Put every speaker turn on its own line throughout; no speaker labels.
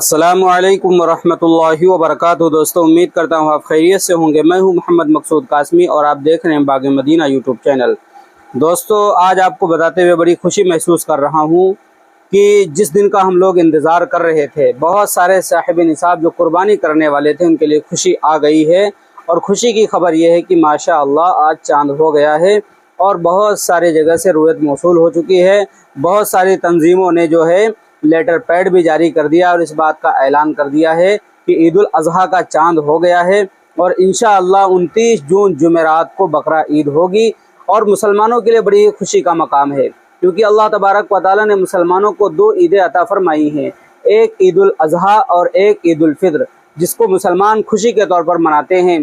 अस्सलामुअलैकुम वरहमतुल्लाहि वबरकातुहू। दोस्तों, उम्मीद करता हूँ आप खैरियत से होंगे। मैं हूँ मोहम्मद मकसूद कासमी और आप देख रहे हैं बाग मदीना यूट्यूब चैनल। दोस्तों, आज आपको बताते हुए बड़ी खुशी महसूस कर रहा हूँ कि जिस दिन का हम लोग इंतज़ार कर रहे थे, बहुत सारे साहिब निसाब जो कुर्बानी करने वाले थे उनके लिए खुशी आ गई है। और खुशी की खबर यह है कि माशाअल्लाह आज चांद हो गया है और बहुत सारे जगह से रुयत मौसूल हो चुकी है। बहुत सारी तंजीमों ने जो है लेटर पैड भी जारी कर दिया और इस बात का ऐलान कर दिया है कि ईद उल अज़हा का चांद हो गया है और इंशाअल्लाह 29 जून जुमेरात को बकरा ईद होगी। और मुसलमानों के लिए बड़ी खुशी का मकाम है क्योंकि अल्लाह तबारक व तआला ने मुसलमानों को दो ईदें अता फरमाई हैं, एक ईद उल अज़हा और एक ईद उल फित्र, जिसको मुसलमान खुशी के तौर पर मनाते हैं।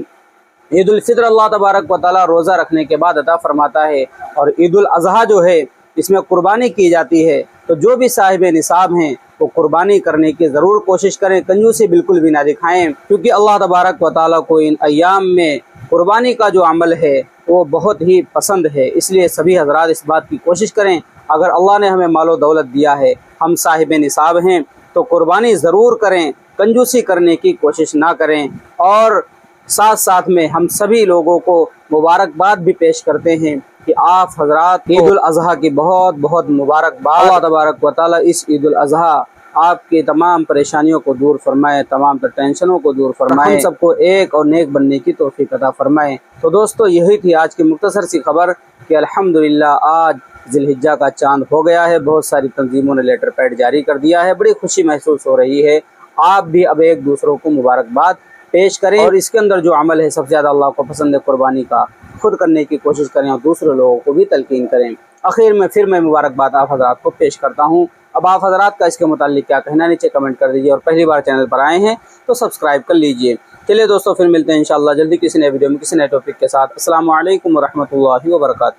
ईद उल फित्र अल्लाह तबारक व तआला रोज़ा रखने के बाद अता फरमाता है और ईद उल अज़हा जो है इसमें कुर्बानी की जाती है। तो जो भी साहिब निसाब हैं वो कुर्बानी करने की ज़रूर कोशिश करें, कंजूसी बिल्कुल भी ना दिखाएं, क्योंकि अल्लाह तबारक व तआला को इन अय्याम में कुर्बानी का जो अमल है वो बहुत ही पसंद है। इसलिए सभी हजरात इस बात की कोशिश करें, अगर अल्लाह ने हमें मालो दौलत दिया है, हम साहिब निसाब हैं, तो कुर्बानी ज़रूर करें, कंजूसी करने की कोशिश ना करें। और साथ साथ में हम सभी लोगों को मुबारकबाद भी पेश करते हैं कि आप हजरात ईद उल अज़हा की बहुत बहुत मुबारकबाद। अल्लाह तबारक व तआला इस ईद उल अज़हा आपकी तमाम परेशानियों को दूर फरमाए, तमाम टेंशनों को दूर फरमाए, हम सबको एक और नेक बनने की तौफीक अता फरमाए। तो दोस्तों, यही थी आज की मुख्तसर सी खबर कि अल्हम्दुलिल्लाह आज ज़िलहिज्जा का चांद हो गया है। बहुत सारी तंजीमों ने लेटर पैड जारी कर दिया है, बड़ी खुशी महसूस हो रही है। आप भी अब एक दूसरों को मुबारकबाद पेश करें और इसके अंदर जो अमल है सबसे ज़्यादा अल्लाह को पसंद है, कुर्बानी का, खुद करने की कोशिश करें और दूसरे लोगों को भी तलकीन करें। आखिर में फिर मैं मुबारकबाद आप हज़रात को पेश करता हूँ। अब आप हज़रात का इसके मुताल्लिक क्या कहना नीचे कमेंट कर दीजिए और पहली बार चैनल पर आए हैं तो सब्सक्राइब कर लीजिए। चलिए दोस्तों, फिर मिलते हैं इंशाअल्लाह जल्दी किसी नए वीडियो में किसी नए टॉपिक के साथ। अस्सलामु अलैकुम वरहमतुल्लाहि वबरकातुहू।